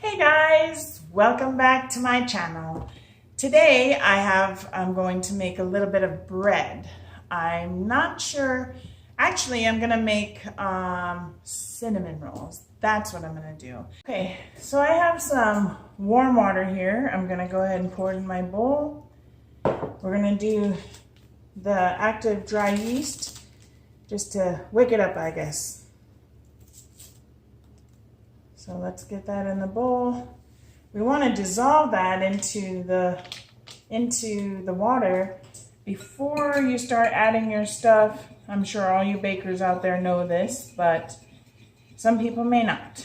Hey guys, welcome back to my channel. Today I'm going to make a little bit of bread. I'm not sure, actually I'm gonna make cinnamon rolls. That's what I'm gonna do. Okay, so I have some warm water here. I'm gonna go ahead and pour it in my bowl. We're gonna do the active dry yeast just to wake it up, I guess. So let's get that in the bowl. We want to dissolve that into the water before you start adding your stuff. I'm sure all you bakers out there know this, but some people may not.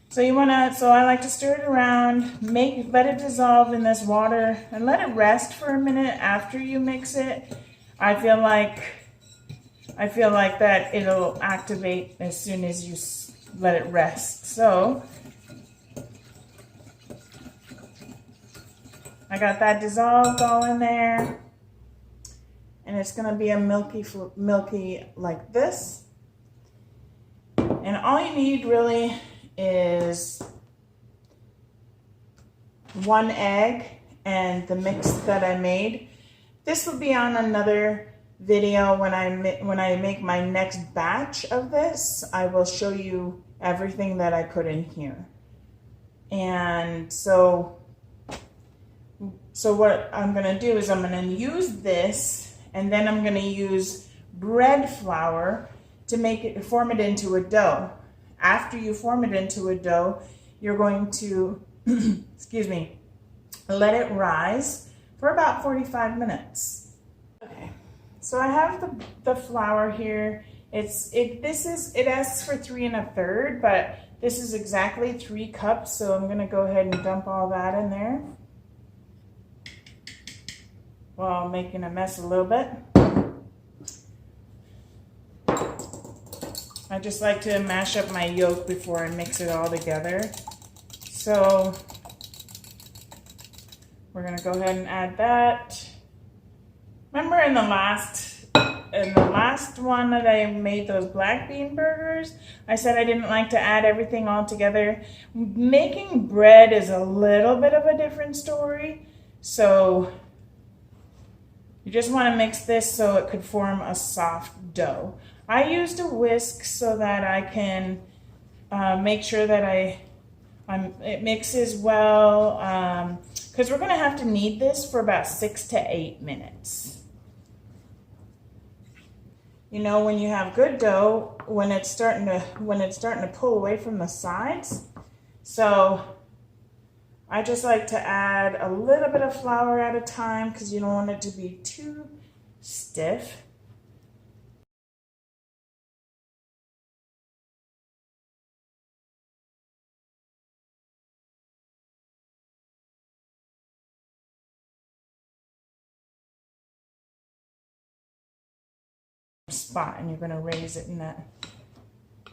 So I like to stir it around, let it dissolve in this water and let it rest for a minute after you mix it. I feel like that it'll activate as soon as you let it rest. So I got that dissolved all in there, and it's gonna be a milky like this. And all you need really is one egg and the mix that I made. This will be on another video when I make my next batch of this. I will show you everything that I put in here. And so what I'm gonna do is I'm gonna use this, and then I'm gonna use bread flour to form it into a dough. After you form it into a dough, you're going to excuse me, let it rise for about 45 minutes. Okay. So I have the flour here. It asks for 3 1/3, but this is exactly 3 cups. So I'm gonna go ahead and dump all that in there while making a mess a little bit. I just like to mash up my yolk before I mix it all together. So we're gonna go ahead and add that. Remember in the last one that I made those black bean burgers, I said I didn't like to add everything all together. Making bread is a little bit of a different story. So you just want to mix this so it could form a soft dough. I used a whisk so that I can make sure that it mixes well, because we're going to have to knead this for about 6 to 8 minutes. You know, when you have good dough, when it's starting to pull away from the sides. So I just like to add a little bit of flour at a time because you don't want it to be too stiff. Spot, and you're going to raise it in that.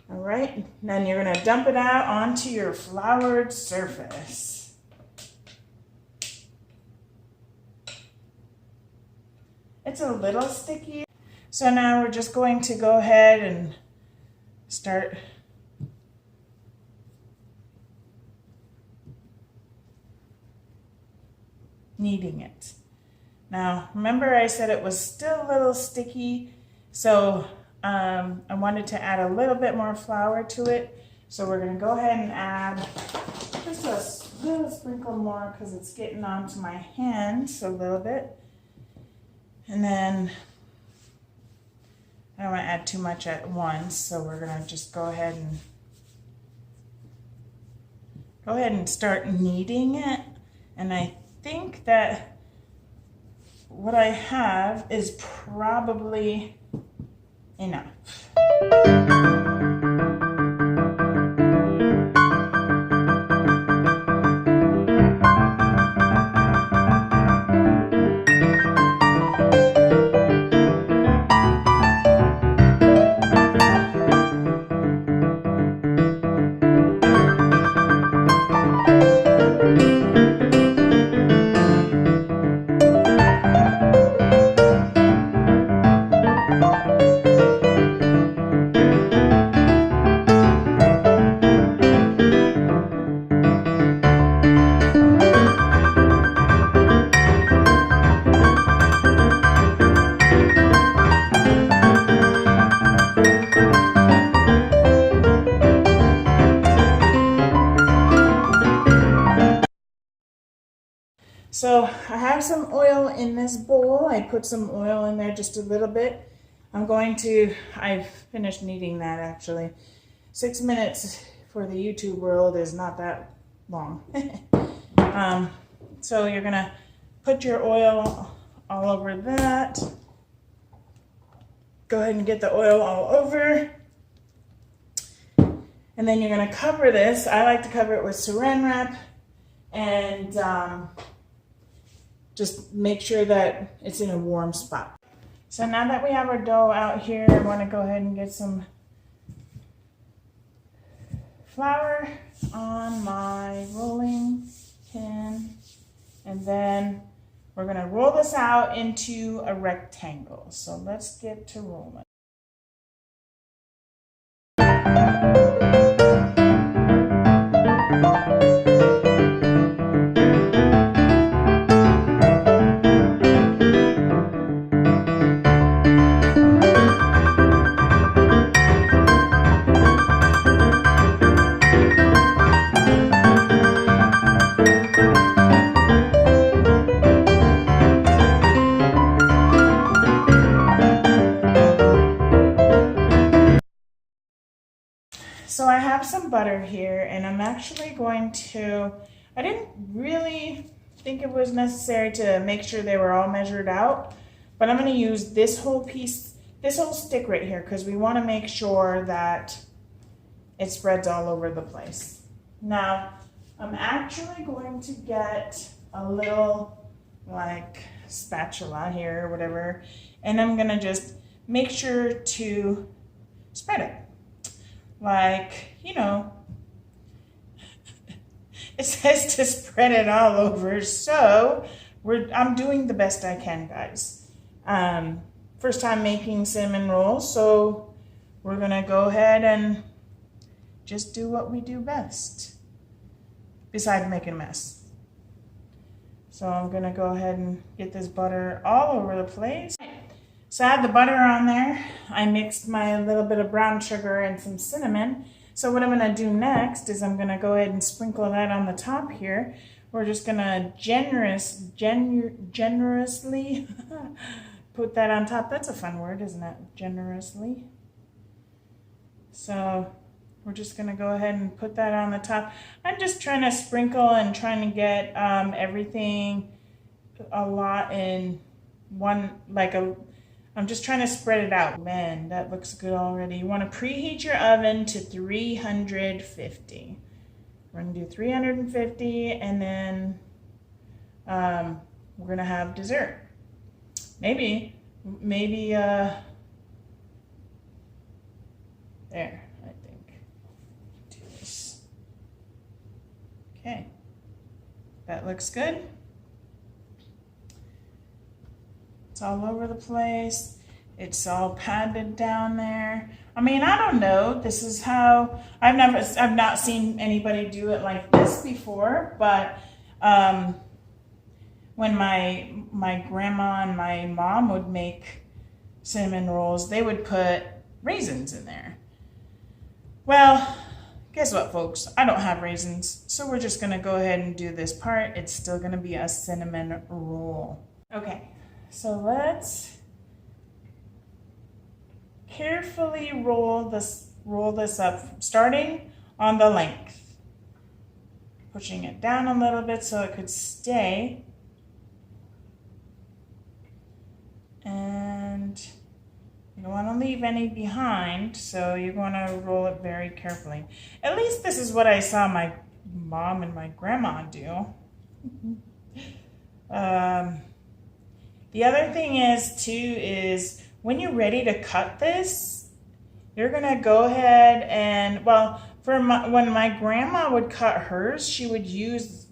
All right, then you're going to dump it out onto your floured surface. It's a little sticky. So now we're just going to go ahead and start kneading it. Now, remember I said it was still a little sticky, so I wanted to add a little bit more flour to it. So we're gonna go ahead and add just a little sprinkle more because it's getting onto my hands a little bit. And then I don't want to add too much at once, so we're gonna just go ahead and start kneading it. And I think that what I have is probably enough. So I have some oil in this bowl. I put some oil in there, just a little bit. I've finished kneading that actually. 6 minutes for the YouTube world is not that long. So you're gonna put your oil all over that. Go ahead and get the oil all over. And then you're gonna cover this. I like to cover it with saran wrap and just make sure that it's in a warm spot. So now that we have our dough out here, I wanna go ahead and get some flour on my rolling pin. And then we're gonna roll this out into a rectangle. So let's get to rolling. So I have some butter here, and I'm actually going to, I didn't really think it was necessary to make sure they were all measured out, but I'm going to use this whole piece, this whole stick right here, because we want to make sure that it spreads all over the place. Now, I'm actually going to get a little like spatula here or whatever, and I'm going to just make sure to spread it. Like, you know, it says to spread it all over, so I'm doing the best I can, guys. First time making cinnamon rolls, so we're gonna go ahead and just do what we do best, besides making a mess. So I'm gonna go ahead and get this butter all over the place. So I had the butter on there. I mixed my little bit of brown sugar and some cinnamon. So what I'm gonna do next is I'm gonna go ahead and sprinkle that on the top here. We're just gonna generously put that on top. That's a fun word, isn't it? Generously. So we're just gonna go ahead and put that on the top. I'm just trying to sprinkle and trying to get everything a lot in one, I'm just trying to spread it out. Man, that looks good already. You want to preheat your oven to 350. We're going to do 350, and then we're going to have dessert. Maybe, there, I think. Do this. Okay, that looks good. It's all over the place. It's all padded down there. I mean, I don't know. This is how, I've not seen anybody do it like this before, but when my grandma and my mom would make cinnamon rolls, they would put raisins in there. Well, guess what, folks? I don't have raisins, so we're just gonna go ahead and do this part. It's still gonna be a cinnamon roll. Okay. So let's carefully roll this up, starting on the length, pushing it down a little bit so it could stay, and you don't want to leave any behind, so you want to roll it very carefully. At least this is what I saw my mom and my grandma do. The other thing is when you're ready to cut this, you're gonna go ahead and, well, when my grandma would cut hers, she would use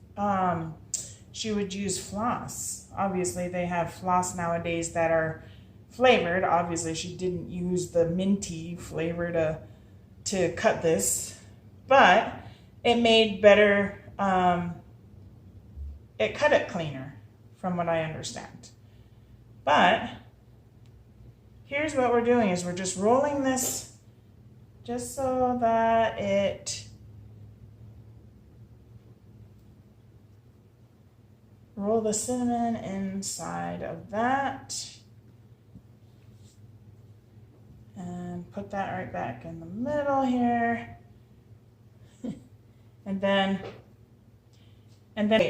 floss. Obviously, they have floss nowadays that are flavored. Obviously, she didn't use the minty flavor to cut this, but it made better. It cut it cleaner, from what I understand. But here's what we're doing is we're just rolling this just so that it roll the cinnamon inside of that. And put that right back in the middle here. And then,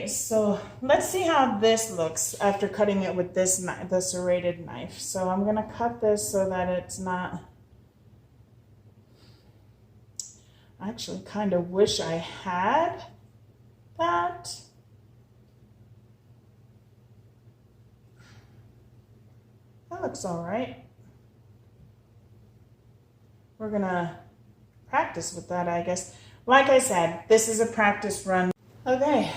so let's see how this looks after cutting it with this knife, the serrated knife. So I'm gonna cut this so that it's not, I actually kind of wish I had that. That looks all right. We're gonna practice with that, I guess. Like I said, this is a practice run. Okay,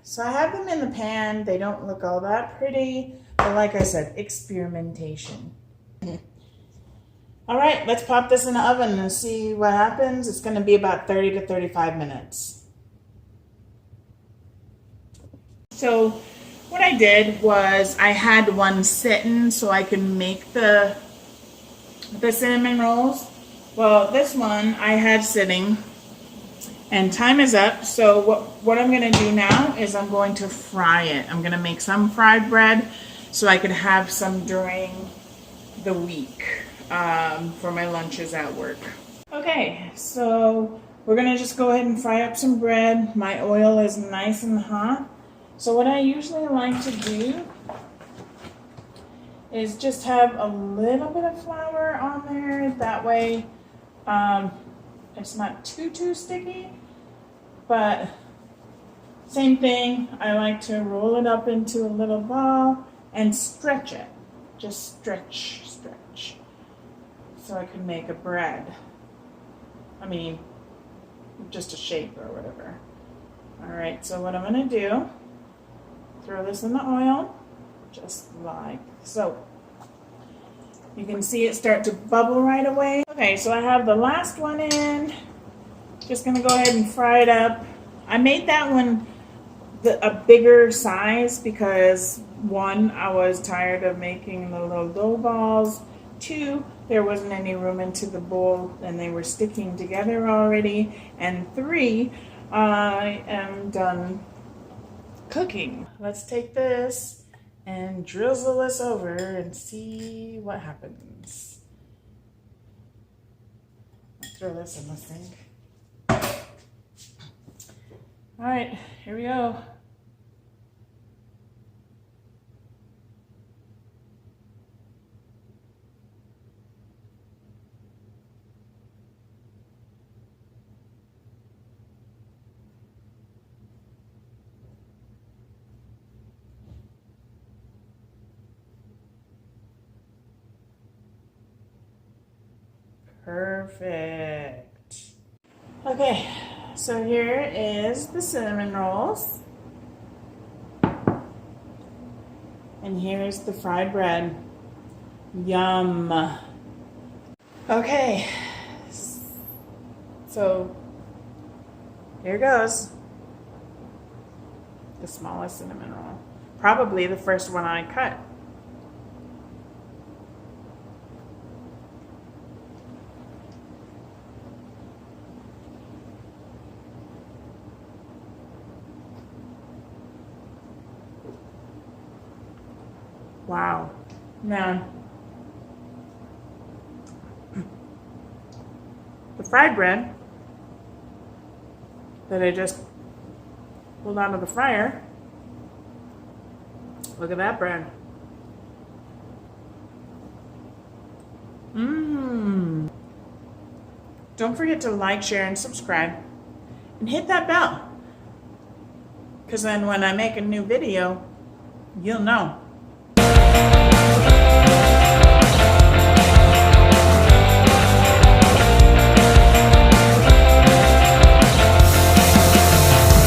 so I have them in the pan. They don't look all that pretty, but like I said, experimentation. All right, let's pop this in the oven and see what happens. It's gonna be about 30 to 35 minutes. So what I did was I had one sitting so I could make the cinnamon rolls. Well, this one I had sitting and time is up. So what I'm gonna do now is I'm going to fry it. I'm gonna make some fried bread so I could have some during the week for my lunches at work. Okay, so we're gonna just go ahead and fry up some bread. My oil is nice and hot. So what I usually like to do is just have a little bit of flour on there. That way it's not too sticky, but same thing. I like to roll it up into a little ball and stretch it. Just stretch. So I can make a bread. I mean, just a shape or whatever. All right, so what I'm gonna do, throw this in the oil, just like so. You can see it start to bubble right away. Okay, so I have the last one in. Just gonna go ahead and fry it up. I made that one a bigger size because one, I was tired of making the little dough balls. Two, there wasn't any room into the bowl and they were sticking together already. And three, I am done cooking. Let's take this and drizzle this over and see what happens. I'll throw this in the sink. All right, here we go. Perfect. Okay, so here is the cinnamon rolls. And here's the fried bread. Yum. Okay, so here goes. The smallest cinnamon roll. Probably the first one I cut. Wow, man. The fried bread that I just pulled out of the fryer. Look at that bread. Mmm. Don't forget to like, share, and subscribe. And hit that bell. Because then when I make a new video, you'll know.